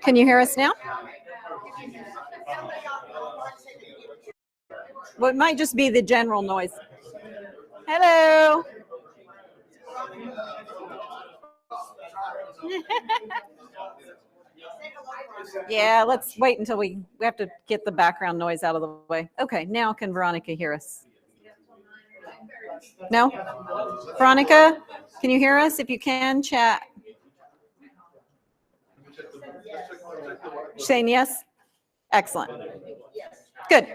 Can you hear us now? Well, it might just be the general noise. Hello. Yeah, let's wait until we have to get the background noise out of the way. Okay, now can Veronica hear us? No? Veronica, can you hear us? If you can, chat. Saying yes? Excellent. Good.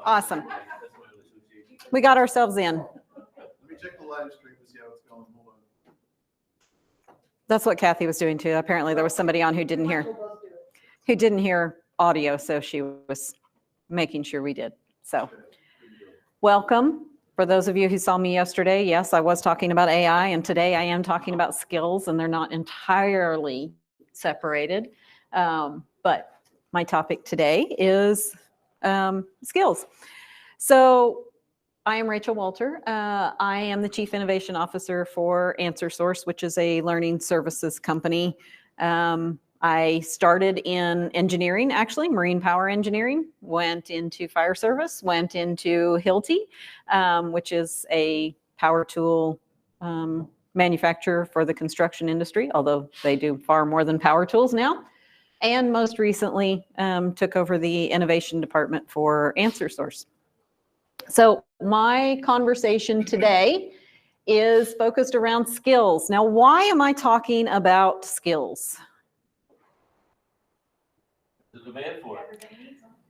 Awesome. We got ourselves in. Let me check the live stream to see how it's going. Hold on. That's what Kathy was doing too. Apparently there was somebody on who didn't hear audio, so she was making sure we did. So welcome. For those of you who saw me yesterday, yes, I was talking about AI, and today I am talking about skills, and they're not entirely separated. But my topic today is skills. So I am Rachel Walter. I am the Chief Innovation Officer for AnswerSource, which is a learning services company. I started in engineering, actually, marine power engineering, went into fire service, went into Hilti, which is a power tool manufacturer for the construction industry, although they do far more than power tools now. And most recently took over the innovation department for AnswerSource. So my conversation today is focused around skills. Now, why am I talking about skills? The demand for it.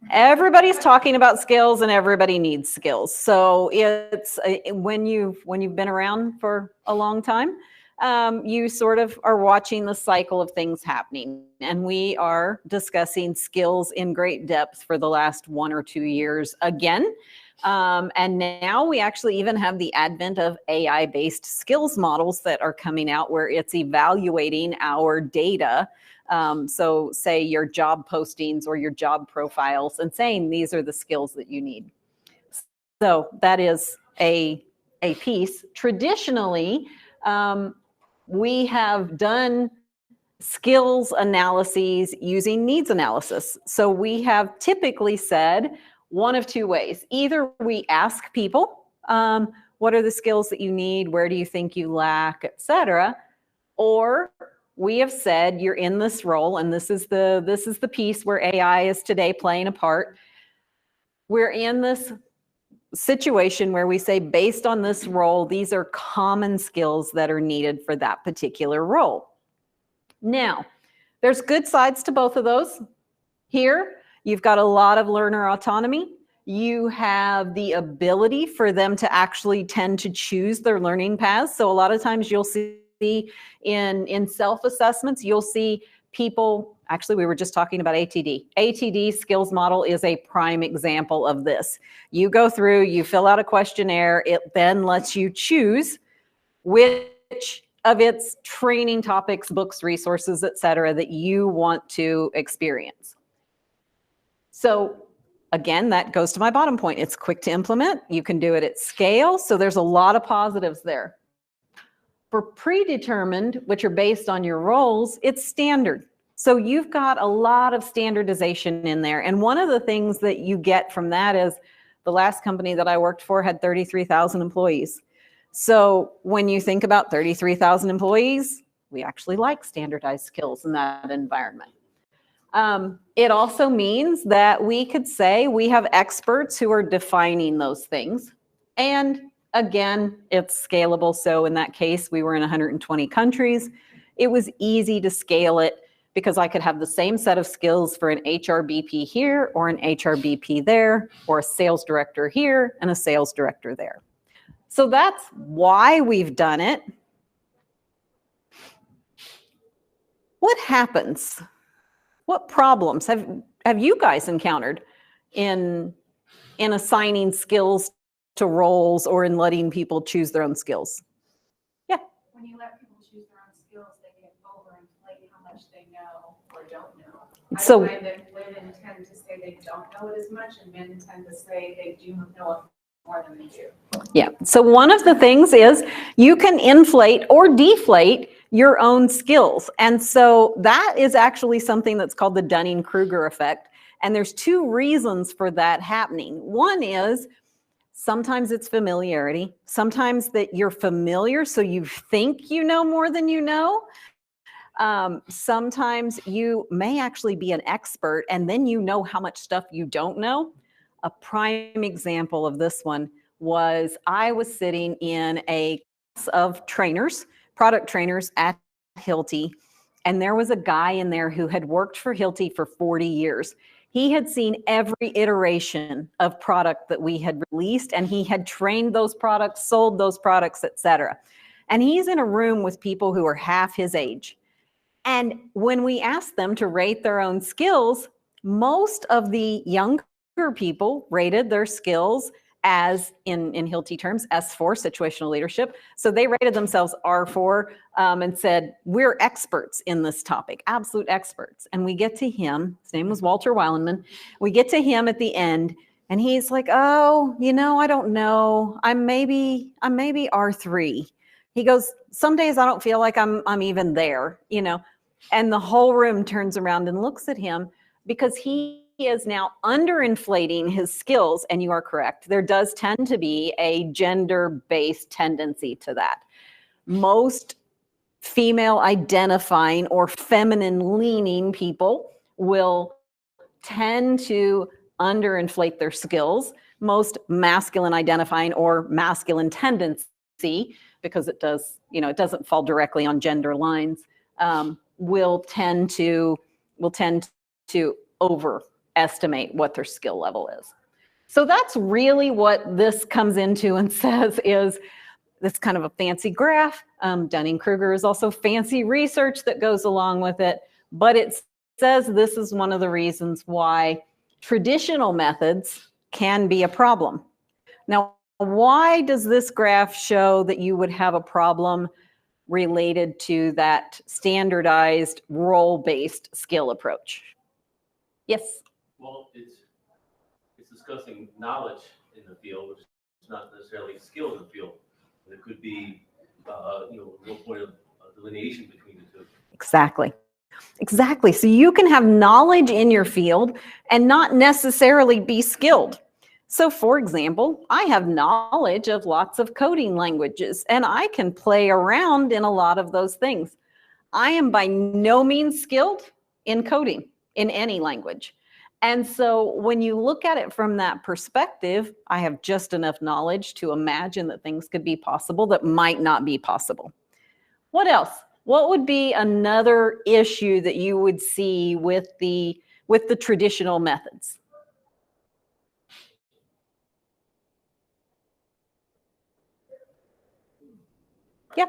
Everybody's talking about skills, and everybody needs skills. So it's when you've been around for a long time, you sort of are watching the cycle of things happening. And we are discussing skills in great depth for the last 1 or 2 years again. And now we actually even have the advent of AI-based skills models that are coming out where it's evaluating our data. So say your job postings or your job profiles and saying these are the skills that you need. So that is a piece. Traditionally, we have done skills analyses using needs analysis. So we have typically said one of two ways. Either we ask people, what are the skills that you need? Where do you think you lack, et cetera? Or we have said you're in this role, and this is the piece where AI is today playing a part. We're in this situation where we say, based on this role, these are common skills that are needed for that particular role. Now, there's good sides to both of those. Here, you've got a lot of learner autonomy. You have the ability for them to actually tend to choose their learning paths. So a lot of times you'll see in self-assessments, you'll see people, actually we were just talking about ATD. ATD skills model is a prime example of this. You go through, you fill out a questionnaire, it then lets you choose which of its training topics, books, resources, et cetera, that you want to experience. So again, that goes to my bottom point. It's quick to implement. You can do it at scale. So there's a lot of positives there. For predetermined, which are based on your roles, it's standard. So you've got a lot of standardization in there. And one of the things that you get from that is the last company that I worked for had 33,000 employees. So when you think about 33,000 employees, we actually like standardized skills in that environment. It also means that we could say we have experts who are defining those things. And again, it's scalable. So in that case, we were in 120 countries. It was easy to scale it because I could have the same set of skills for an HRBP here or an HRBP there, or a sales director here and a sales director there. So that's why we've done it. What happens? What problems have you guys encountered in assigning skills to roles or in letting people choose their own skills? Yeah. When you let people choose their own skills, they can overinflate how much they know or don't know. So, I find that women tend to say they don't know it as much, and men tend to say they do know it more than they do. Yeah. So one of the things is you can inflate or deflate your own skills. And so that is actually something that's called the Dunning-Kruger effect. And there's two reasons for that happening. One is sometimes it's familiarity. Sometimes that you're familiar, so you think you know more than you know. Sometimes you may actually be an expert and then you know how much stuff you don't know. A prime example of this one was I was sitting in a class of trainers, product trainers at Hilti, and there was a guy in there who had worked for Hilti for 40 years. He had seen every iteration of product that we had released, and he had trained those products, sold those products, etc. And he's in a room with people who are half his age. And when we asked them to rate their own skills, most of the younger people rated their skills as, in Hilti terms, S4, situational leadership. So they rated themselves R4 and said, we're experts in this topic, absolute experts. And we get to him, his name was Walter Weilenman. We get to him at the end and he's like, oh, you know, I don't know. I'm maybe R3. He goes, some days I don't feel like I'm even there, you know. And the whole room turns around and looks at him because he is now underinflating his skills. And you are correct. There does tend to be a gender-based tendency to that. Most female identifying or feminine leaning people will tend to underinflate their skills. Most masculine identifying or masculine tendency, because it does, you know, it doesn't fall directly on gender lines, will tend to overestimate what their skill level is. So that's really what this comes into and says is this kind of a fancy graph. Dunning-Kruger is also fancy research that goes along with it, but it says this is one of the reasons why traditional methods can be a problem. Now, why does this graph show that you would have a problem related to that standardized role-based skill approach? Yes? Well, it's discussing knowledge in the field, which is not necessarily skill in the field. There could be, you know, a real point of delineation between the two. Exactly. Exactly. So you can have knowledge in your field and not necessarily be skilled. So for example, I have knowledge of lots of coding languages and I can play around in a lot of those things. I am by no means skilled in coding in any language. And so when you look at it from that perspective, I have just enough knowledge to imagine that things could be possible that might not be possible. What else? What would be another issue that you would see with the traditional methods? Yeah.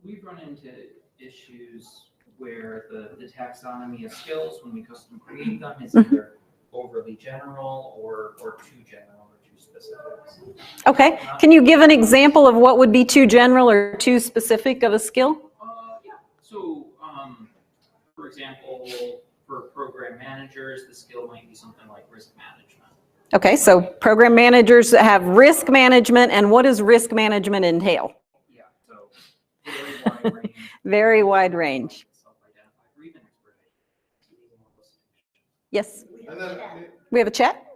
We've run into issues where the taxonomy of skills, when we custom create them, is either overly general or too general or too specific. Okay. Can you give an example of what would be too general or too specific of a skill? Yeah. So, for example, for program managers, the skill might be something like risk management. Okay, so program managers have risk management, and what does risk management entail? Yeah, so very wide range. Very wide range. Self-identified or even expert. Yes, And then, we have a chat?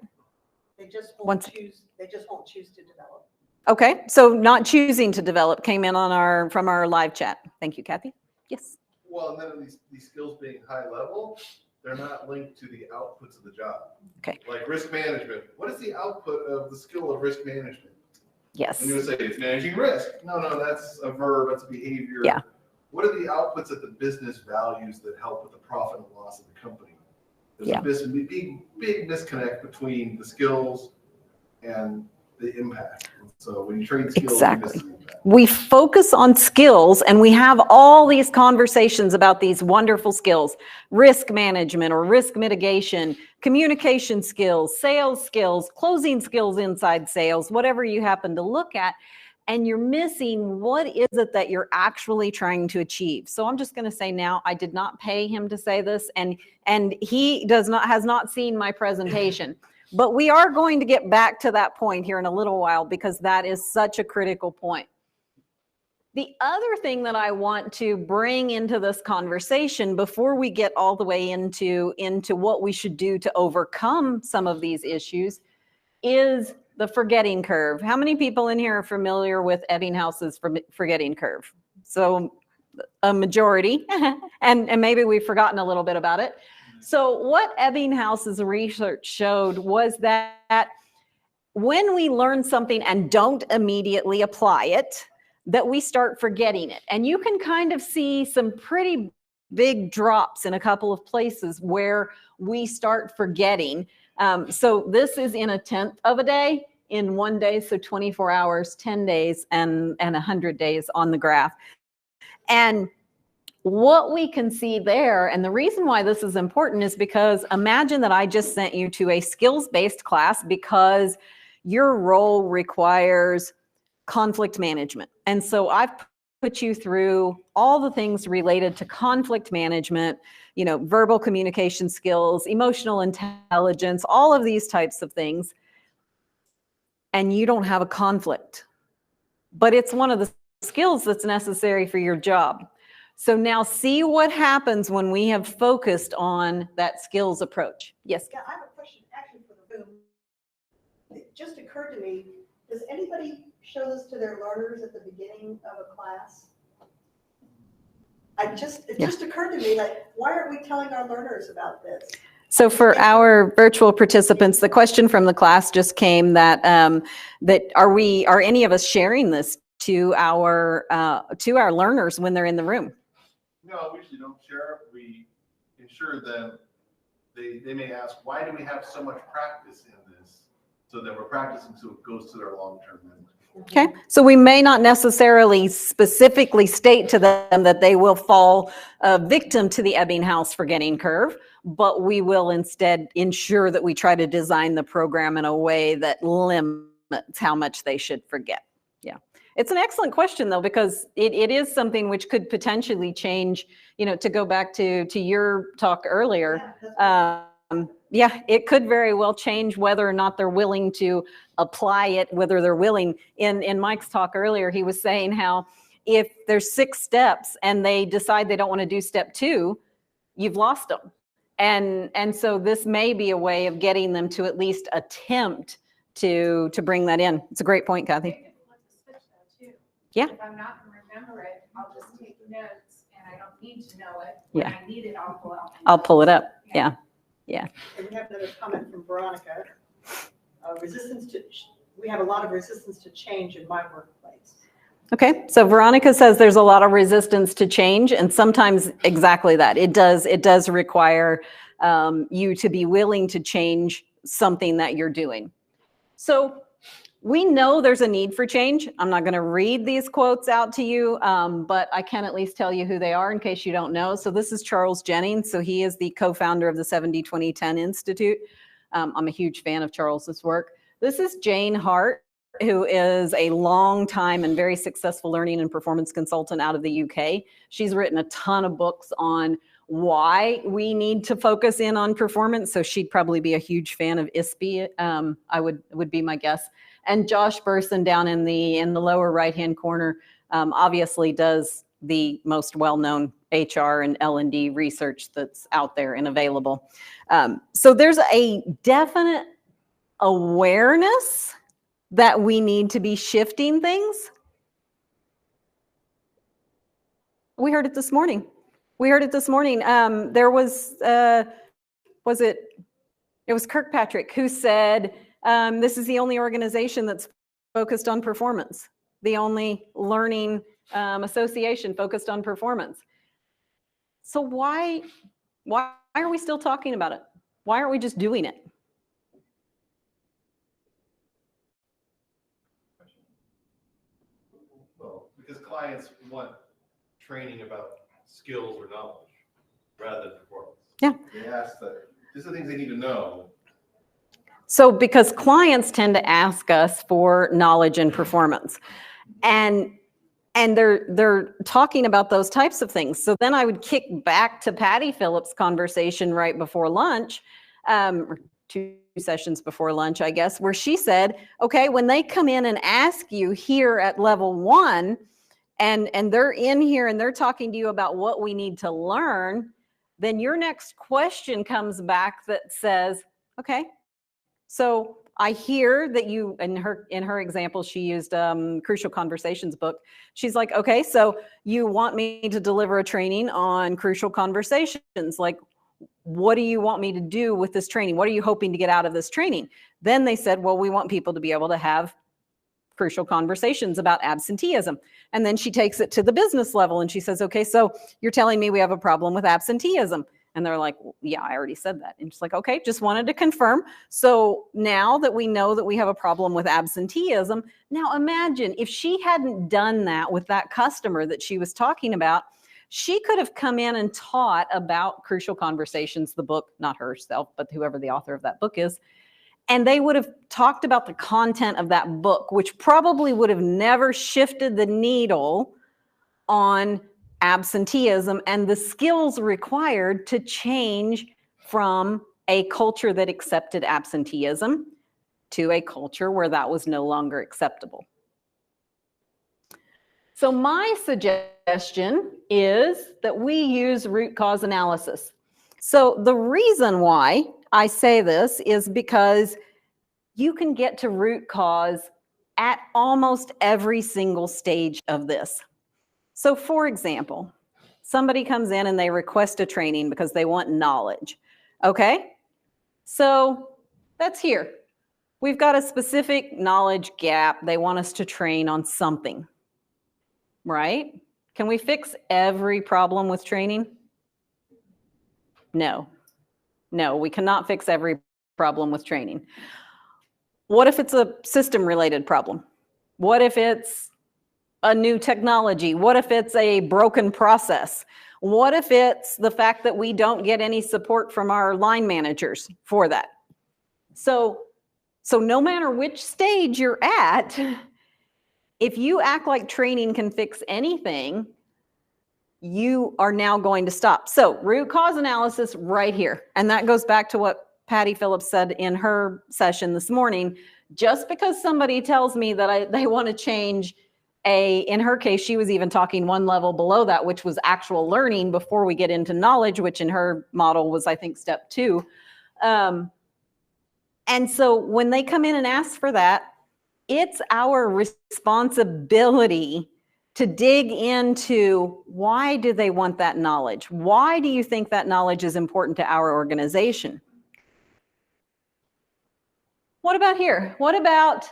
They just One won't sec. choose, they just won't choose to develop. Okay, so not choosing to develop came in on from our live chat. Thank you, Kathy. Yes. well, and then these skills being high level, they're not linked to the outputs of the job. Okay. Like risk management. What is the output of the skill of risk management? Yes. And you would say it's managing risk. No, that's a verb, that's a behavior. Yeah. What are the outputs of the business values that help with the profit and loss of the company? There's Yeah. a big disconnect between the skills and the impact. So when you train skills, Exactly. you miss the impact. We focus on skills and we have all these conversations about these wonderful skills, risk management or risk mitigation, communication skills, sales skills, closing skills inside sales, whatever you happen to look at, and you're missing what is it that you're actually trying to achieve. So I'm just going to say now, I did not pay him to say this, and he has not seen my presentation. But we are going to get back to that point here in a little while because that is such a critical point. The other thing that I want to bring into this conversation before we get all the way into what we should do to overcome some of these issues is the forgetting curve. How many people in here are familiar with Ebbinghaus's forgetting curve? So a majority, and maybe we've forgotten a little bit about it. So what Ebbinghaus's research showed was that when we learn something and don't immediately apply it, that we start forgetting it. And you can kind of see some pretty big drops in a couple of places where we start forgetting. So this is in 1/10 of a day, in 1 day, so 24 hours, 10 days, and 100 days on the graph. And what we can see there, and the reason why this is important is because imagine that I just sent you to a skills-based class because your role requires conflict management. And so I've put you through all the things related to conflict management, you know, verbal communication skills, emotional intelligence, all of these types of things. And you don't have a conflict, but it's one of the skills that's necessary for your job. So now see what happens when we have focused on that skills approach. Yes? Yeah, I have a question actually for the room. It just occurred to me, does anybody show this to their learners at the beginning of a class? It just occurred to me, like, why aren't we telling our learners about this? So for our virtual participants, the question from the class just came that are any of us sharing this to our learners when they're in the room? No, we usually don't share. We ensure them. They may ask, why do we have so much practice in this? So that we're practicing so it goes to their long-term memory. Okay, so we may not necessarily specifically state to them that they will fall victim to the Ebbinghaus forgetting curve, but we will instead ensure that we try to design the program in a way that limits how much they should forget. Yeah, it's an excellent question though, because it is something which could potentially change, you know, to go back to your talk earlier. Yeah, it could very well change whether or not they're willing to apply it, whether they're willing. In Mike's talk earlier, he was saying how if there's 6 steps and they decide they don't want to do step 2, you've lost them. And so this may be a way of getting them to at least attempt to bring that in. It's a great point, Kathy. Yeah. If I'm not going to remember it, I'll just take notes and I don't need to know it. Yeah. When I need it, I'll pull out. I'll pull it up. Yeah. Yeah. And we have another comment from Veronica. We have a lot of resistance to change in my workplace. Okay, so Veronica says there's a lot of resistance to change, and sometimes exactly that. It does require you to be willing to change something that you're doing. So we know there's a need for change. I'm not going to read these quotes out to you, but I can at least tell you who they are in case you don't know. So this is Charles Jennings. So he is the co-founder of the 70-20-10 Institute. I'm a huge fan of Charles's work. This is Jane Hart, who is a long time and very successful learning and performance consultant out of the UK. She's written a ton of books on why we need to focus in on performance. So she'd probably be a huge fan of ISPI. I would be my guess. And Josh Bersin down in the lower right-hand corner obviously does the most well-known HR and L&D research that's out there and available. So there's a definite awareness that we need to be shifting things. We heard it this morning. There was, it was Kirkpatrick who said, this is the only organization that's focused on performance, the only learning association focused on performance. So why are we still talking about it? Why aren't we just doing it? Well, because clients want training about skills or knowledge rather than performance. Yeah. They ask that these are things they need to know. So because clients tend to ask us for knowledge and performance, and they're talking about those types of things. So then I would kick back to Patty Phillips' conversation right before lunch, 2 sessions before lunch, I guess, where she said, okay, when they come in and ask you here at level 1, and they're in here and they're talking to you about what we need to learn, then your next question comes back that says, okay, so I hear that you, in her example, she used Crucial Conversations book. She's like, okay, so you want me to deliver a training on crucial conversations. Like, what do you want me to do with this training? What are you hoping to get out of this training? Then they said, well, we want people to be able to have crucial conversations about absenteeism. And then she takes it to the business level and she says, okay, so you're telling me we have a problem with absenteeism. And they're like, well, yeah, I already said that. And she's like, okay, just wanted to confirm. So now that we know that we have a problem with absenteeism, now imagine if she hadn't done that with that customer that she was talking about, she could have come in and taught about Crucial Conversations, the book, not herself, but whoever the author of that book is. And they would have talked about the content of that book, which probably would have never shifted the needle on absenteeism and the skills required to change from a culture that accepted absenteeism to a culture where that was no longer acceptable. So my suggestion is that we use root cause analysis. So the reason why I say this is because you can get to root cause at almost every single stage of this. So for example, somebody comes in and they request a training because they want knowledge. Okay, so that's here. We've got a specific knowledge gap. They want us to train on something, right? Can we fix every problem with training? No. No, we cannot fix every problem with training. What if it's a system-related problem? What if it's a new technology? What if it's a broken process? What if it's the fact that we don't get any support from our line managers for that? So no matter which stage you're at, if you act like training can fix anything, you are now going to stop. So root cause analysis right here. And that goes back to what Patty Phillips said in her session this morning. Just because somebody tells me that they want to change in her case, she was even talking one level below that, which was actual learning before we get into knowledge, which in her model was, I think, step 2. And so when they come in and ask for that, it's our responsibility to dig into why do they want that knowledge? Why do you think that knowledge is important to our organization? What about here? What about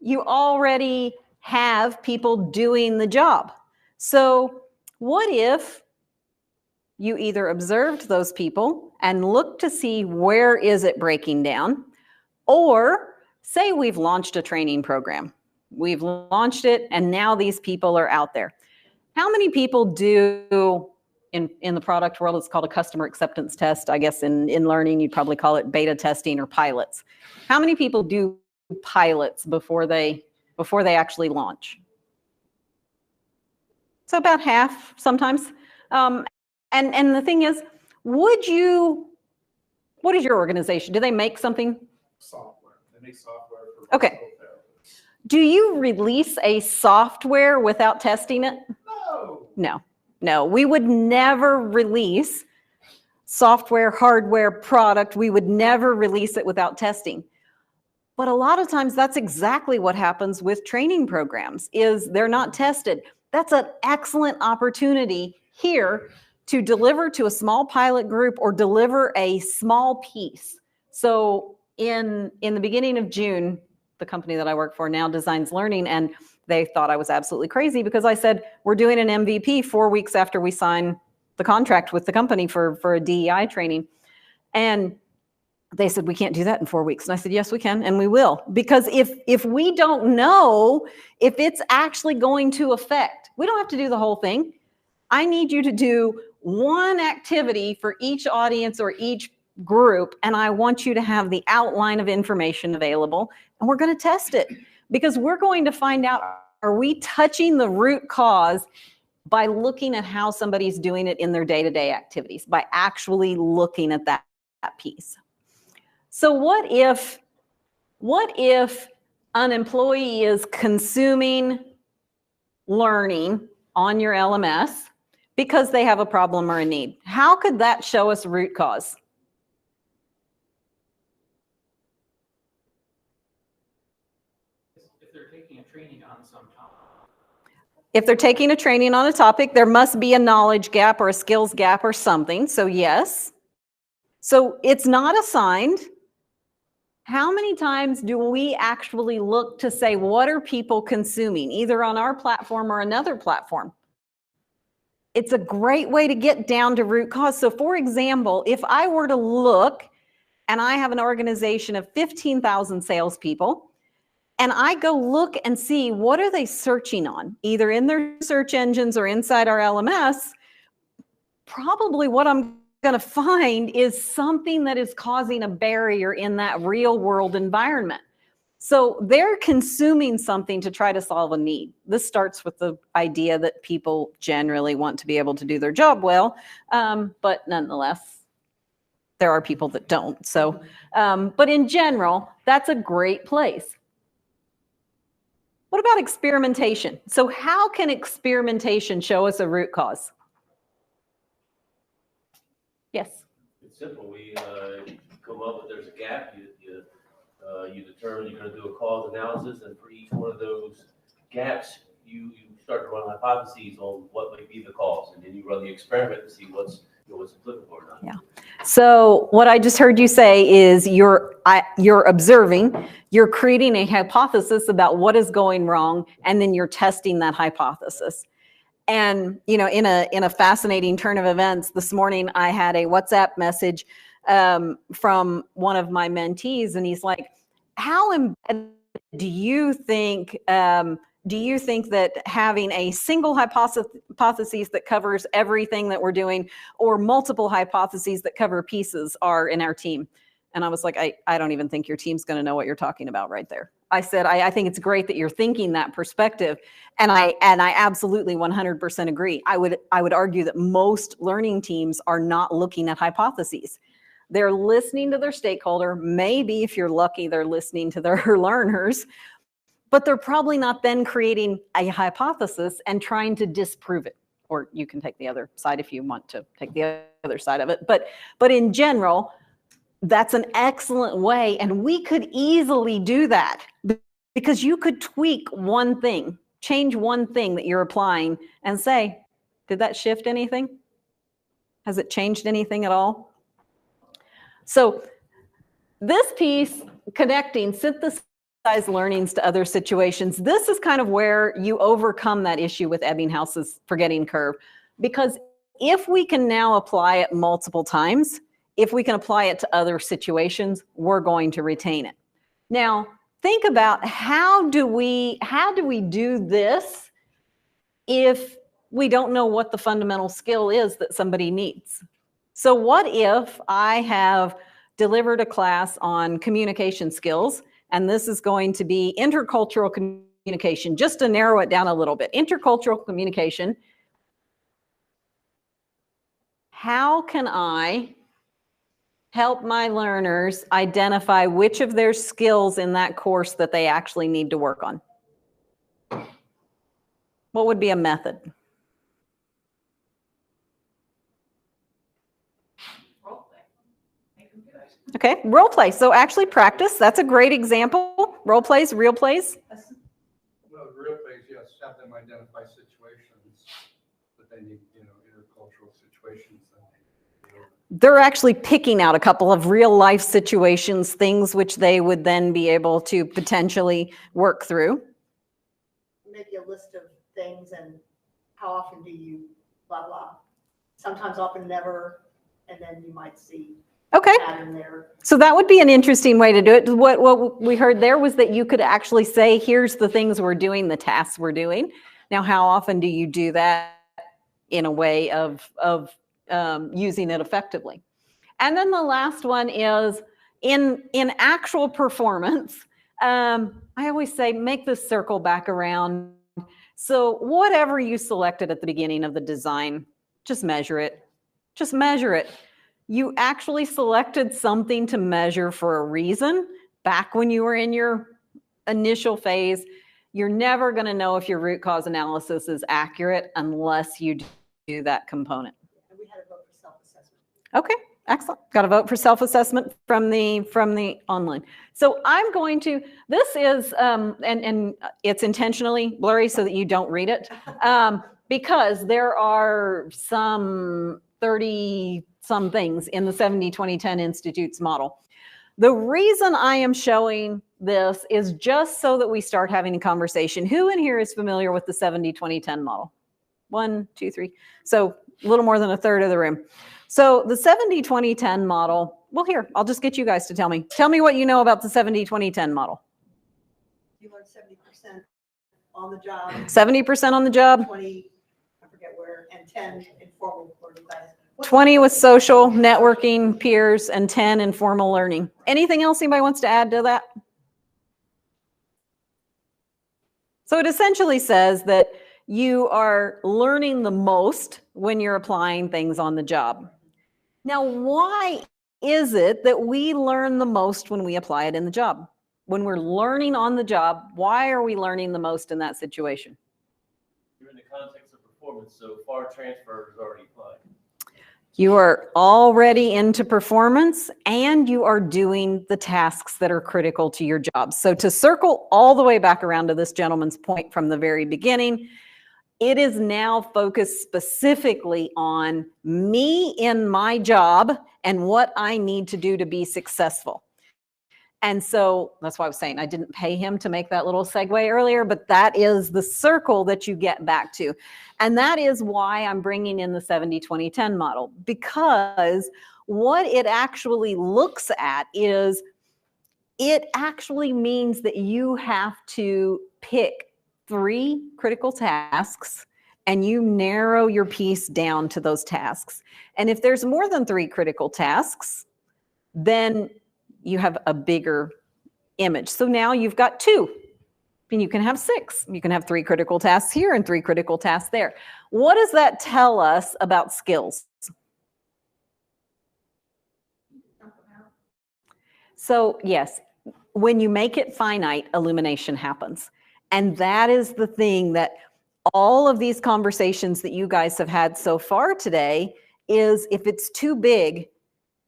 you already have people doing the job? So what if you either observed those people and looked to see where is it breaking down, or say we've launched a training program. We've launched it and now these people are out there. How many people do, in the product world, it's called a customer acceptance test. I guess in learning, you'd probably call it beta testing or pilots. How many people do pilots before they actually launch? So about half sometimes. And the thing is, what is your organization? Do they make something? Software. They make software for Okay. physical therapy. Do you release a software without testing it? No. No, we would never release software, hardware, product. We would never release it without testing. But a lot of times that's exactly what happens with training programs, is they're not tested. That's an excellent opportunity here to deliver to a small pilot group or deliver a small piece. So in the beginning of June, the company that I work for now, Designs Learning, and they thought I was absolutely crazy because I said, we're doing an MVP 4 weeks after we sign the contract with the company for a DEI training. And they said, we can't do that in 4 weeks. And I said, yes, we can, and we will. Because if we don't know if it's actually going to affect, we don't have to do the whole thing. I need you to do one activity for each audience or each group, and I want you to have the outline of information available, and we're going to test it. Because we're going to find out, are we touching the root cause by looking at how somebody's doing it in their day-to-day activities, by actually looking at that piece. So what if an employee is consuming learning on your LMS because they have a problem or a need. How could that show us root cause? If they're taking a training on some topic. If they're taking a training on a topic, there must be a knowledge gap or a skills gap or something. So yes. So it's not assigned. How many times do we actually look to say, what are people consuming, either on our platform or another platform? It's a great way to get down to root cause. So for example, if I were to look, and I have an organization of 15,000 salespeople, and I go look and see what are they searching on, either in their search engines or inside our LMS, probably what I'm going to find is something that is causing a barrier in that real world environment. So they're consuming something to try to solve a need. This starts with the idea that people generally want to be able to do their job well, but nonetheless, there are people that don't. So, but in general, that's a great place. What about experimentation? So how can experimentation show us a root cause? Yes. It's simple. We come up with there's a gap. You determine you're going to do a cause analysis, and for each one of those gaps, you start to run hypotheses on what might be the cause, and then you run the experiment to see what's applicable or not. Yeah. So what I just heard you say is you're observing, you're creating a hypothesis about what is going wrong, and then you're testing that hypothesis. And in a fascinating turn of events, this morning I had a WhatsApp message from one of my mentees, and he's like, "How do you think that having a single hypothesis that covers everything that we're doing, or multiple hypotheses that cover pieces, are in our team?" And I was like, I don't even think your team's going to know what you're talking about right there. I said, I think it's great that you're thinking that perspective. And I absolutely 100% agree. I would argue that most learning teams are not looking at hypotheses. They're listening to their stakeholder. Maybe if you're lucky, they're listening to their learners, but they're probably not then creating a hypothesis and trying to disprove it. Or you can take the other side if you want to take the other side of it. But in general, that's an excellent way, and we could easily do that because you could tweak one thing, change one thing that you're applying and say, did that shift anything? Has it changed anything at all? So this piece, connecting synthesized learnings to other situations, this is kind of where you overcome that issue with Ebbinghaus's forgetting curve, because if we can now apply it multiple times, if we can apply it to other situations, we're going to retain it. Now, think about how do we do this if we don't know what the fundamental skill is that somebody needs? So what if I have delivered a class on communication skills, and this is going to be intercultural communication, just to narrow it down a little bit. Intercultural communication. How can I help my learners identify which of their skills in that course that they actually need to work on? What would be a method? Role play. Make them do it. Okay, role play. So actually practice. That's a great example. Role plays, real plays. Well, real plays, yes, have them identify situations that they need, intercultural situations. They're actually picking out a couple of real life situations, things which they would then be able to potentially work through. Maybe a list of things and how often do you blah, blah. Sometimes, often, never, and then you might see Okay. a pattern there. So that would be an interesting way to do it. What we heard there was that you could actually say, here's the things we're doing, the tasks we're doing. Now, how often do you do that in a way of using it effectively? And then the last one is in actual performance. I always say, make this circle back around. So whatever you selected at the beginning of the design, just measure it. Just measure it. You actually selected something to measure for a reason back when you were in your initial phase. You're never going to know if your root cause analysis is accurate unless you do that component. And we had a vote for self-assessment. Okay, excellent. Got a vote for self-assessment from the online. So I'm going to, this is, and it's intentionally blurry so that you don't read it, because there are some 30 some things in the 70-20-10 Institute's model. The reason I am showing this is just so that we start having a conversation. Who in here is familiar with the 70-20-10 model? 1, 2, 3. So a little more than a third of the room. So the 70-20-10 model, well, here, I'll just get you guys to tell me. Tell me what you know about the 70-20-10 model. You learned 70% on the job. 70% on the job. 20, I forget where, and 10 informal learning classes. 20 with social, networking, peers, and 10 informal learning. Anything else anybody wants to add to that? So it essentially says that you are learning the most when you're applying things on the job. Now, why is it that we learn the most when we apply it in the job? When we're learning on the job, why are we learning the most in that situation? You're in the context of performance, so far transfer is already applied. You are already into performance and you are doing the tasks that are critical to your job. So to circle all the way back around to this gentleman's point from the very beginning, it is now focused specifically on me in my job and what I need to do to be successful. And so that's why I was saying I didn't pay him to make that little segue earlier, but that is the circle that you get back to. And that is why I'm bringing in the 70-20-10 model, because what it actually looks at is it actually means that you have to pick 3 critical tasks and you narrow your piece down to those tasks. And if there's more than 3 critical tasks, then you have a bigger image. So now you've got 2, and you can have 6. You can have 3 critical tasks here and 3 critical tasks there. What does that tell us about skills? So yes, when you make it finite, illumination happens. And that is the thing that all of these conversations that you guys have had so far today is, if it's too big,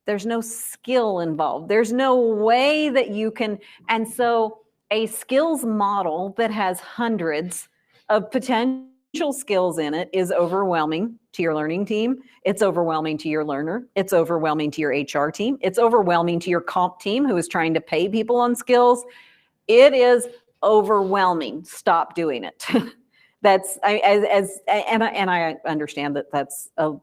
there's no skill involved. There's no way that you can, and so a skills model that has hundreds of potential skills in it is overwhelming to your learning team. It's overwhelming to your learner. It's overwhelming to your HR team. It's overwhelming to your comp team who is trying to pay people on skills. It is overwhelming. Stop doing it. That's, and I understand that that's a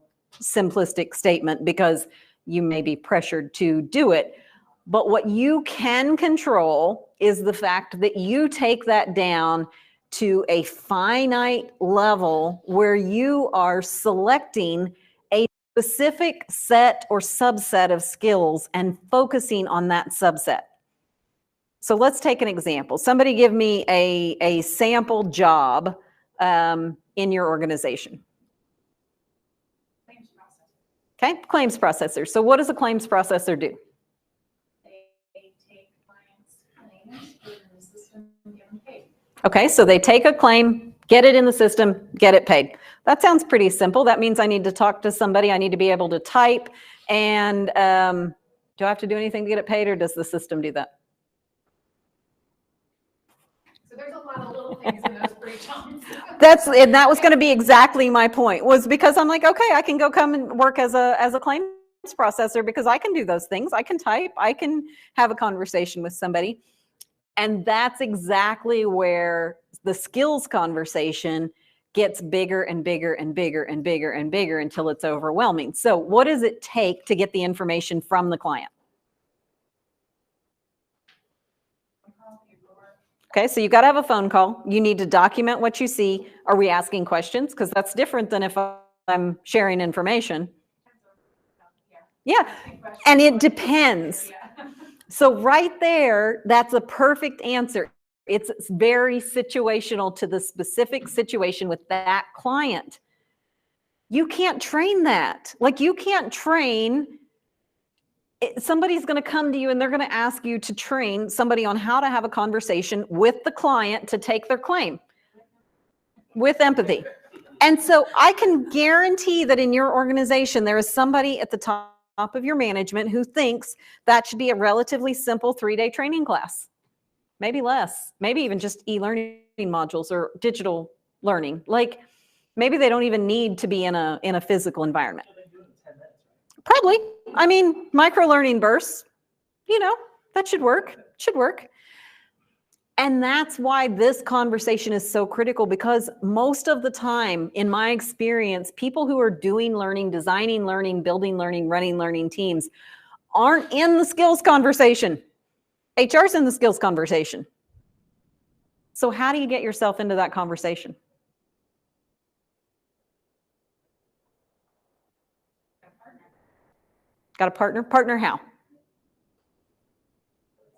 simplistic statement because you may be pressured to do it. But what you can control is the fact that you take that down to a finite level where you are selecting a specific set or subset of skills and focusing on that subset. So let's take an example. Somebody give me a sample job in your organization. Okay, claims processor. So what does a claims processor do? They take clients' claims, put it in the system, and get them paid. Okay, so they take a claim, get it in the system, get it paid. That sounds pretty simple. That means I need to talk to somebody. I need to be able to type. And do I have to do anything to get it paid, or does the system do that? So there's a lot of little things in those 3 chunks. And that was going to be exactly my point, was because I'm like, okay, I can go come and work as a claims processor because I can do those things. I can type, I can have a conversation with somebody. And that's exactly where the skills conversation gets bigger and bigger and bigger and bigger and bigger until it's overwhelming. So what does it take to get the information from the client? Okay, so you got to have a phone call. You need to document what you see. Are we asking questions? Because that's different than if I'm sharing information. Yeah, and it depends. So right there, that's a perfect answer. It's very situational to the specific situation with that client. You can't train that. Like, you can't train somebody's going to come to you and they're going to ask you to train somebody on how to have a conversation with the client to take their claim with empathy. And so I can guarantee that in your organization, there is somebody at the top of your management who thinks that should be a relatively simple 3-day training class. Maybe less, maybe even just e-learning modules or digital learning. Like maybe they don't even need to be in a physical environment. Probably. I mean, micro learning bursts, that should work. And that's why this conversation is so critical, because most of the time, in my experience, people who are doing learning, designing learning, building learning, running learning teams aren't in the skills conversation. HR's in the skills conversation. So how do you get yourself into that conversation? Got a partner? Partner how?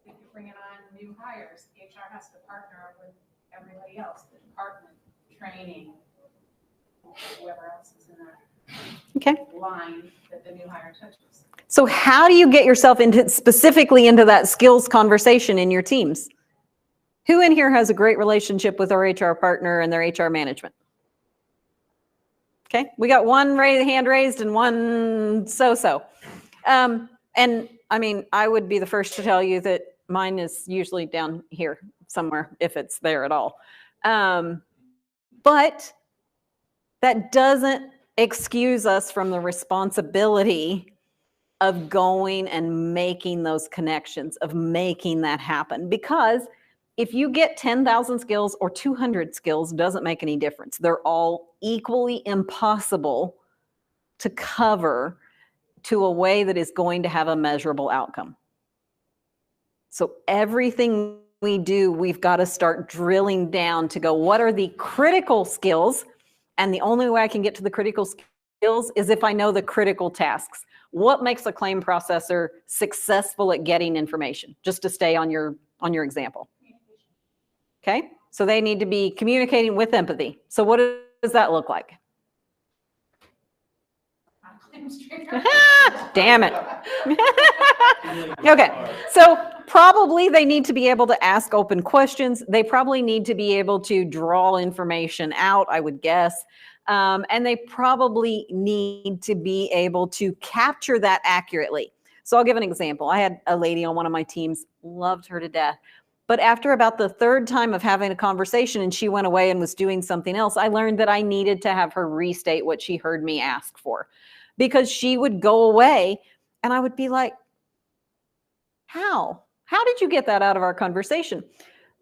If you're bringing on new hires, HR has to partner with everybody else, the department, training, whoever else is in that line that the new hire touches. So how do you get yourself specifically into that skills conversation in your teams? Who in here has a great relationship with our HR partner and their HR management? Okay, we got one hand raised and one so-so. And I mean, I would be the first to tell you that mine is usually down here somewhere, if it's there at all. But that doesn't excuse us from the responsibility of going and making those connections, of making that happen. Because if you get 10,000 skills or 200 skills, doesn't make any difference. They're all equally impossible to cover to a way that is going to have a measurable outcome. So everything we do, we've got to start drilling down to go, what are the critical skills? And the only way I can get to the critical skills is if I know the critical tasks. What makes a claim processor successful at getting information? Just to stay on your example. Okay, so they need to be communicating with empathy. So what does that look like? Damn it. Okay, so probably they need to be able to ask open questions. They probably need to be able to draw information out, I would guess. And they probably need to be able to capture that accurately. So I'll give an example. I had a lady on one of my teams, loved her to death. But after about the third time of having a conversation and she went away and was doing something else, I learned that I needed to have her restate what she heard me ask for. Because she would go away and I would be like, how? How did you get that out of our conversation?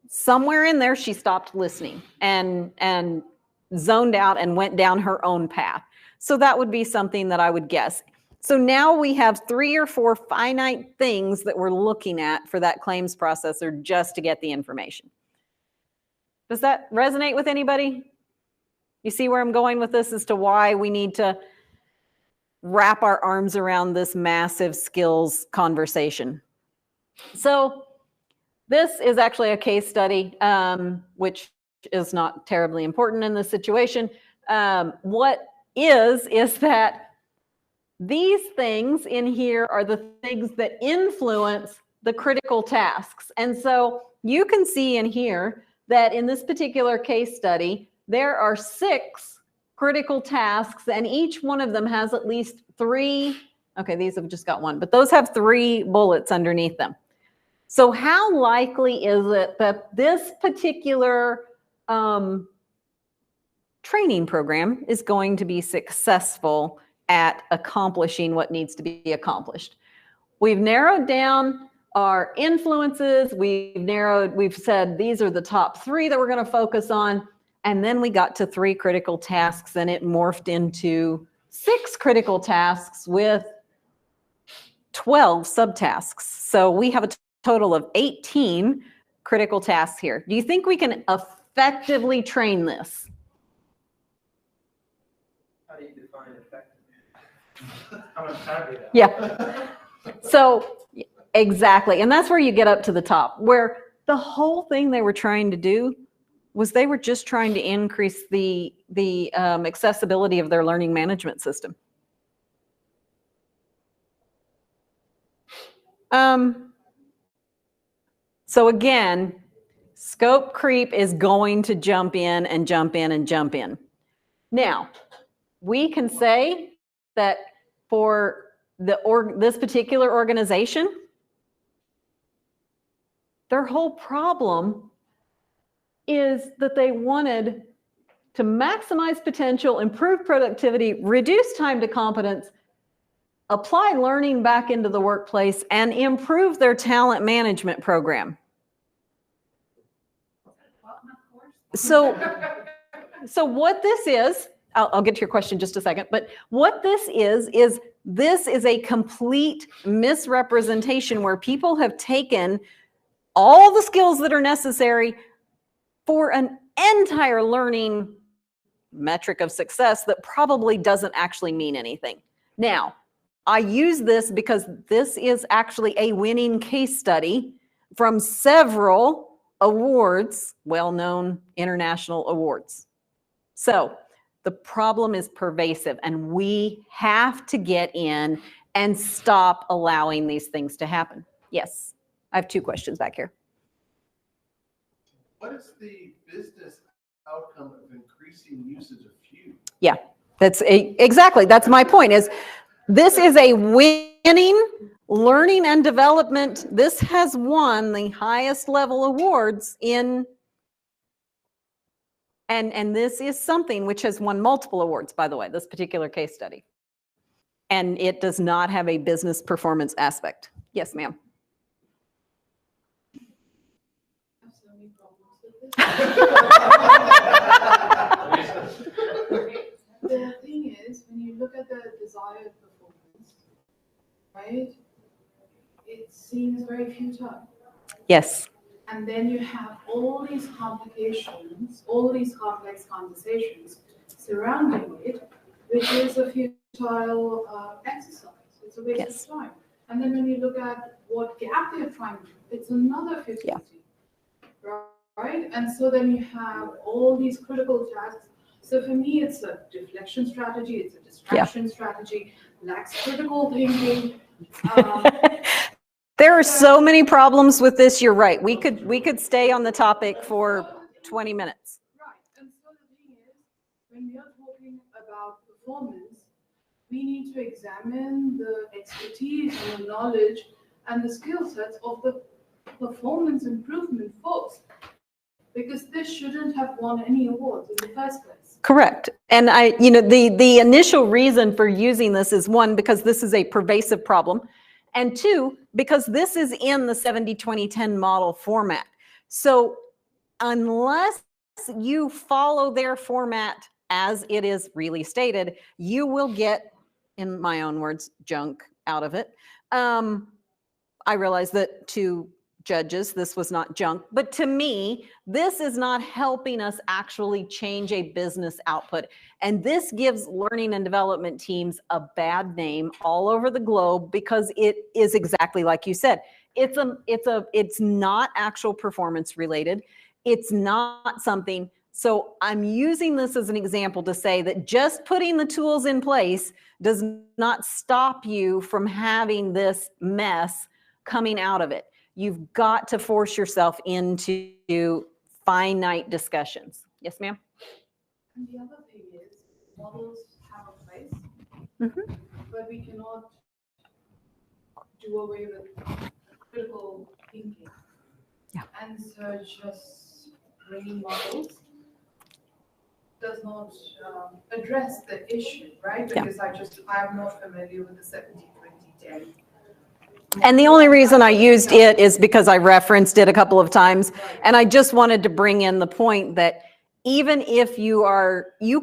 Somewhere in there, she stopped listening and zoned out and went down her own path. So that would be something that I would guess. So now we have 3 or 4 finite things that we're looking at for that claims processor just to get the information. Does that resonate with anybody? You see where I'm going with this as to why we need to wrap our arms around this massive skills conversation. So this is actually a case study, which is not terribly important in this situation. What is that these things in here are the things that influence the critical tasks. And so you can see in here that in this particular case study, there are 6 critical tasks, and each one of them has at least 3. Okay, these have just got 1, but those have 3 bullets underneath them. So how likely is it that this particular training program is going to be successful at accomplishing what needs to be accomplished? We've narrowed down our influences. We've said these are the top 3 that we're going to focus on. And then we got to 3 critical tasks and it morphed into 6 critical tasks with 12 subtasks. So we have a total of 18 critical tasks here. Do you think we can effectively train this? How do you define effective? How much time do you have? Yeah. So exactly. And that's where you get up to the top, where the whole thing they were trying to do was they were just trying to increase the accessibility of their learning management system. So again, scope creep is going to jump in and jump in and jump in. Now, we can say that for this particular organization, their whole problem is that they wanted to maximize potential, improve productivity, reduce time to competence, apply learning back into the workplace, and improve their talent management program. So what this is, I'll get to your question in just a second, but what this is a complete misrepresentation where people have taken all the skills that are necessary for an entire learning metric of success that probably doesn't actually mean anything. Now, I use this because this is actually a winning case study from several awards, well-known international awards. So the problem is pervasive, and we have to get in and stop allowing these things to happen. Yes, I have two questions back here. What is the business outcome of increasing usage of few? Yeah, exactly. That's my point. This is a winning learning and development. This has won the highest level awards in, and this is something which has won multiple awards, by the way, this particular case study. And it does not have a business performance aspect. Yes, ma'am. The thing is, when you look at the desired performance, right, it seems very futile. Yes. And then you have all these complications, all these complex conversations surrounding it, which is a futile exercise. It's a waste of time. And then when you look at what gap they're trying to, it's another futility. Right? And so then you have all these critical tasks. So for me, it's a deflection strategy, it's a distraction strategy, lacks critical thinking. There are so many problems with this. You're right. We could stay on the topic for 20 minutes. Right. And so the thing is, when we are talking about performance, we need to examine the expertise and the knowledge and the skill sets of the performance improvement folks, because this shouldn't have won any awards in the first place. Correct. And the initial reason for using this is, one, because this is a pervasive problem, and two, because this is in the 70-20-10 model format. So unless you follow their format as it is really stated, you will get, in my own words, junk out of it. I realize that to judges, this was not junk, but to me, this is not helping us actually change a business output. And this gives learning and development teams a bad name all over the globe, because it is exactly like you said. It's not actual performance related. It's not something. So I'm using this as an example to say that just putting the tools in place does not stop you from having this mess coming out of it. You've got to force yourself into finite discussions. Yes, ma'am? And the other thing is, models have a place, but we cannot do away with critical thinking. Yeah. And so just bringing models does not address the issue, right? Because I'm not familiar with the 70-20-10. And the only reason I used it is because I referenced it a couple of times. And I just wanted to bring in the point that even if you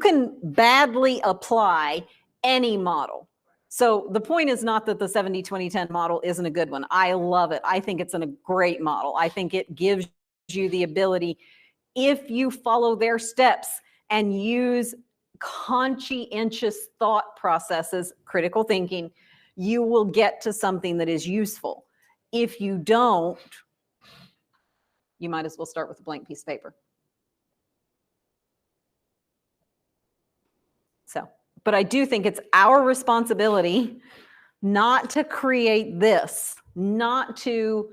can badly apply any model. So the point is not that the 70-20-10 model isn't a good one. I love it. I think it's a great model. I think it gives you the ability, if you follow their steps and use conscientious thought processes, critical thinking, you will get to something that is useful. If you don't, you might as well start with a blank piece of paper. So, but I do think it's our responsibility not to create this, not to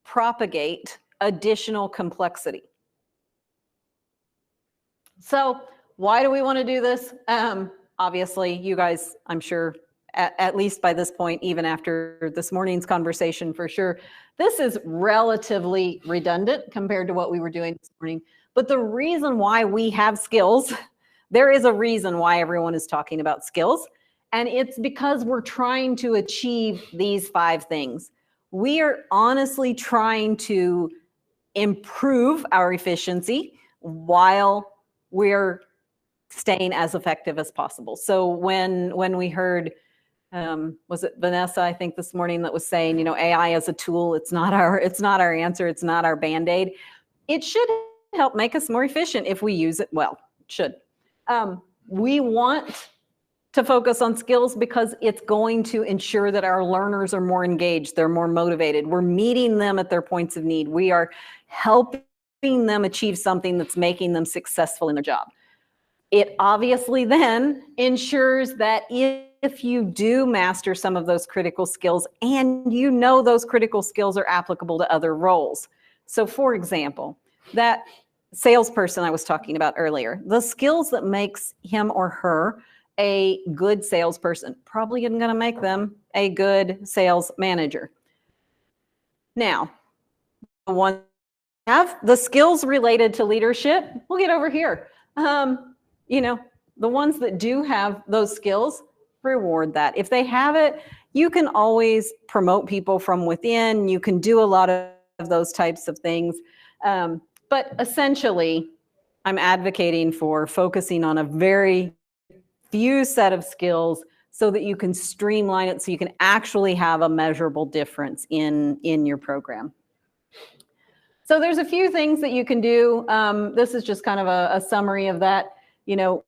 propagate additional complexity. So why do we want to do this? Obviously, you guys, I'm sure, at least by this point, even after this morning's conversation for sure, this is relatively redundant compared to what we were doing this morning. But the reason why we have skills, there is a reason why everyone is talking about skills, and it's because we're trying to achieve these 5 things. We are honestly trying to improve our efficiency while we're staying as effective as possible. So when we heard, was it Vanessa, I think this morning, that was saying, you know, AI as a tool, it's not our answer, it's not our Band-Aid. It should help make us more efficient if we use it well. It should. We want to focus on skills because it's going to ensure that our learners are more engaged, they're more motivated. We're meeting them at their points of need. We are helping them achieve something that's making them successful in their job. It obviously then ensures that if you do master some of those critical skills and you know those critical skills are applicable to other roles. So for example, that salesperson I was talking about earlier, the skills that makes him or her a good salesperson probably isn't going to make them a good sales manager. Now, the ones that have the skills related to leadership, we'll get over here. You know, the ones that do have those skills, reward that. If they have it, you can always promote people from within. You can do a lot of those types of things. But essentially, I'm advocating for focusing on a very few set of skills so that you can streamline it, so you can actually have a measurable difference in your program. So there's a few things that you can do. This is just kind of a summary of that. You know,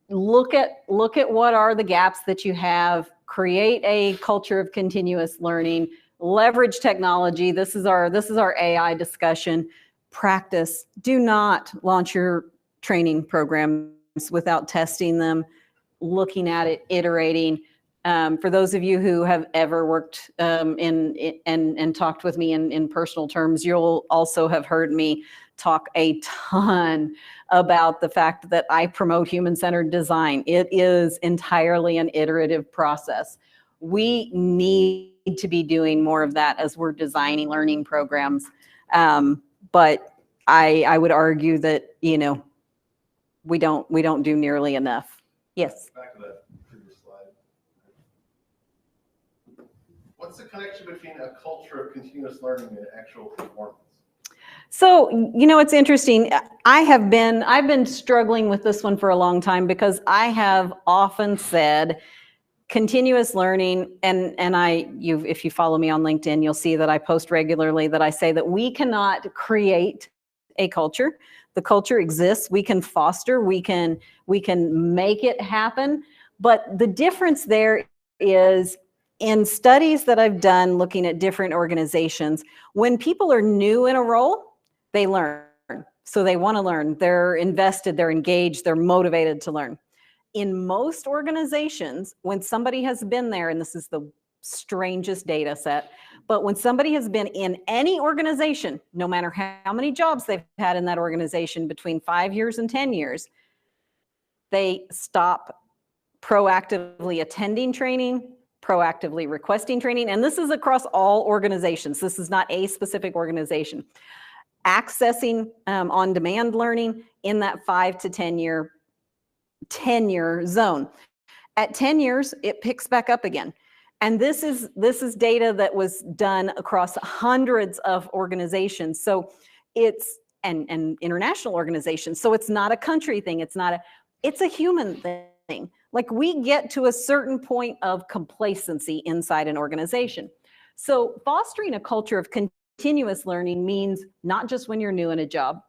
look at what are the gaps that you have, create a culture of continuous learning, leverage technology. This is our AI discussion. Practice. Do not launch your training programs without testing them, looking at it, iterating. For those of you who have ever worked and talked with me in personal terms, you'll also have heard me talk a ton about the fact that I promote human-centered design. It is entirely an iterative process. We need to be doing more of that as we're designing learning programs. But I would argue that, you know, we don't do nearly enough. Yes. Back to that previous slide. What's the connection between a culture of continuous learning and actual performance? So, you know, it's interesting. I've been struggling with this one for a long time because I have often said continuous learning, and if you follow me on LinkedIn, you'll see that I post regularly that I say that we cannot create a culture. The culture exists. We can foster, we can make it happen. But the difference there is, in studies that I've done looking at different organizations, when people are new in a role, they learn. So they want to learn. They're invested, they're engaged, they're motivated to learn. In most organizations, when somebody has been there, and this is the strangest data set, but when somebody has been in any organization, no matter how many jobs they've had in that organization between 5 years and 10 years, they stop proactively attending training, proactively requesting training, and this is across all organizations. This is not a specific organization. Accessing on-demand learning in that 5 to 10 year tenure zone. At 10 years, it picks back up again. And this is data that was done across hundreds of organizations. So it's and international organizations. So it's not a country thing. It's a human thing. Like, we get to a certain point of complacency inside an organization. So fostering a culture of continuous learning means not just when you're new in a job,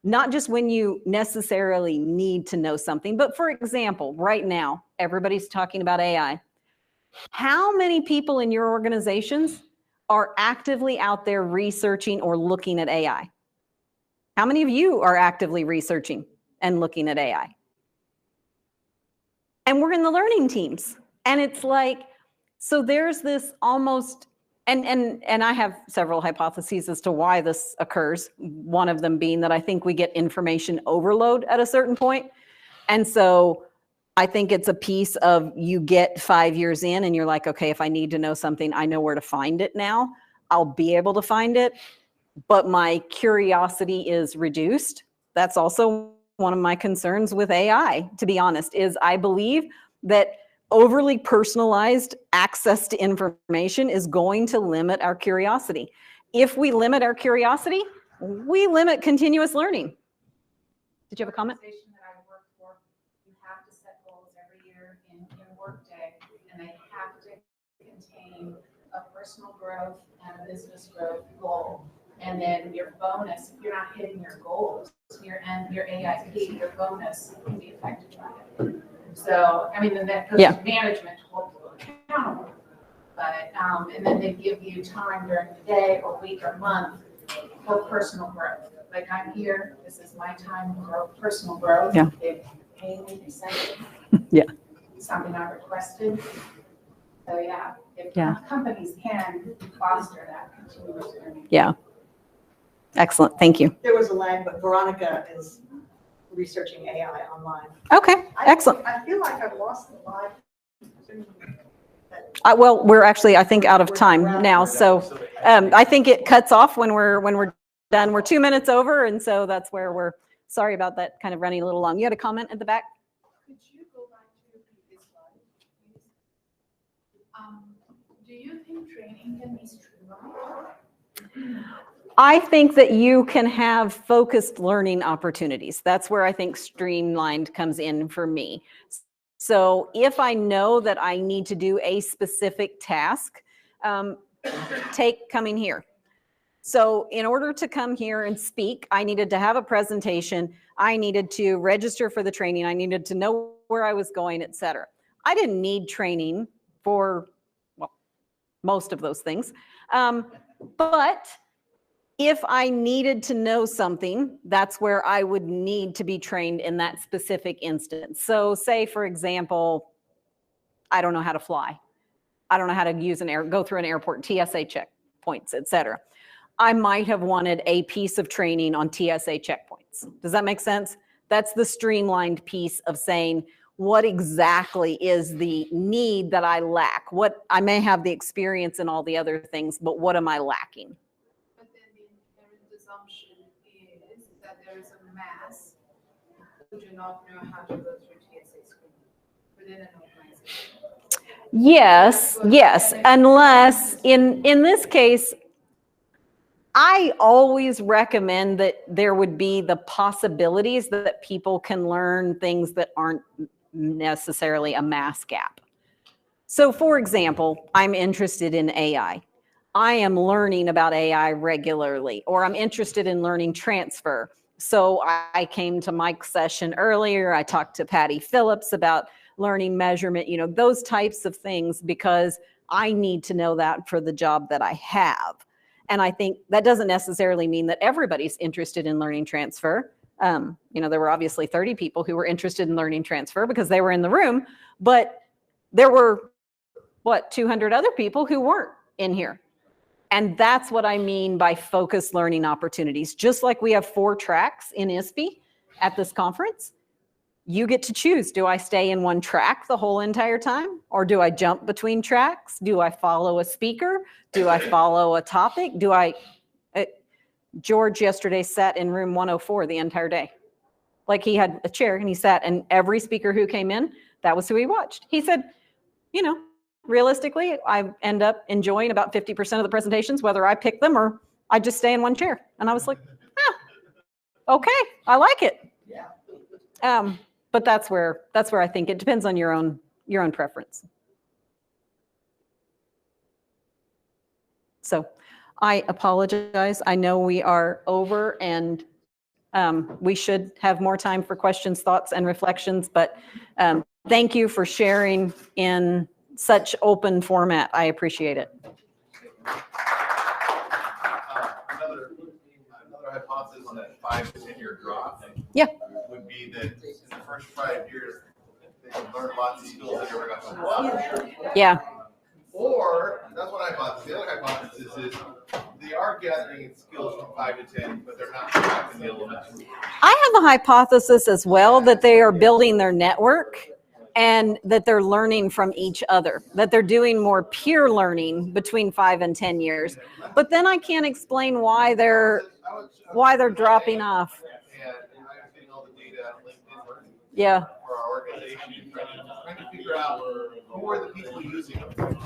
not just when you necessarily need to know something, but for example, right now, everybody's talking about AI. How many people in your organizations are actively out there researching or looking at AI? How many of you are actively researching and looking at AI? And we're in the learning teams. And it's like, So there's this almost, and I have several hypotheses as to why this occurs. One of them being that I think we get information overload at a certain point. And so I think it's a piece of you get 5 years in and you're like, okay, if I need to know something, I know where to find it now. I'll be able to find it, but my curiosity is reduced. That's also one of my concerns with AI, to be honest, is I believe that overly personalized access to information is going to limit our curiosity. If we limit our curiosity, we limit continuous learning. Did you have a comment? Organization that I work for, you have to set goals every year in Workday, and they have to contain a personal growth and a business growth goal. And then your bonus, if you're not hitting your goals, your AIP, your bonus can be affected by it. So, I mean, then that goes to management to hold people accountable. But, and then they give you time during the day or week or month for personal growth. Like, I'm here, this is my time for personal growth. Yeah. They pay me, they send it. Yeah. Something I requested. So, yeah, if Yeah. companies can foster that continuous learning. Yeah. Excellent. Thank you. There was a lag, but Veronica is researching AI online. Okay. Excellent. I feel like I've lost the live. Well, we're actually, I think, out of time now. So I think it cuts off when we're done. We're 2 minutes over, and so that's where we're sorry about that kind of running a little long. You had a comment at the back? Could you go back to your previous slide, please? Do you think training can be streamlined? I think that you can have focused learning opportunities. That's where I think streamlined comes in for me. So if I know that I need to do a specific task, take coming here. So in order to come here and speak, I needed to have a presentation. I needed to register for the training. I needed to know where I was going, et cetera. I didn't need training for, well, most of those things. But if I needed to know something, that's where I would need to be trained in that specific instance. So say, for example, I don't know how to fly. I don't know how to use go through an airport, TSA checkpoints, et cetera. I might have wanted a piece of training on TSA checkpoints. Does that make sense? That's the streamlined piece of saying, what exactly is the need that I lack? What I may have the experience in all the other things, but what am I lacking? But then the inherent assumption is that there is a mass who do not know how to go through TSA screening within an organization. Yes, yes, unless in this case, I always recommend that there would be the possibilities that people can learn things that aren't necessarily a mass gap. So for example, I'm interested in AI. I am learning about AI regularly, or I'm interested in learning transfer. So I came to Mike's session earlier. I talked to Patty Phillips about learning measurement, those types of things, because I need to know that for the job that I have. And I think that doesn't necessarily mean that everybody's interested in learning transfer. There were obviously 30 people who were interested in learning transfer because they were in the room, but there were, 200 other people who weren't in here. And that's what I mean by focused learning opportunities. Just like we have 4 tracks in ISPI at this conference, you get to choose. Do I stay in one track the whole entire time? Or do I jump between tracks? Do I follow a speaker? Do I follow a topic? George yesterday sat in room 104 the entire day. Like, he had a chair and he sat, and every speaker who came in, that was who he watched. He said, realistically, I end up enjoying about 50% of the presentations, whether I pick them or I just stay in one chair. And I was like, okay, I like it. Yeah. But that's where I think it depends on your own preference. So I apologize. I know we are over, and we should have more time for questions, thoughts, and reflections, but thank you for sharing in such open format. I appreciate it. Another hypothesis on that 5 to 10 year drop would be that in the first 5 years, they learn lots of skills they never got to apply. Yeah. That's what I thought. The other hypothesis is they are gathering skills from 5 to 10, but they're not tracking the elementary. I have a hypothesis as well that they are building their network and that they're learning from each other, that they're doing more peer learning between 5 and 10 years. But then I can't explain why they're dropping off. And I'm getting all the data on LinkedIn Learning Yeah. for our organization, trying to figure out who are the people using them.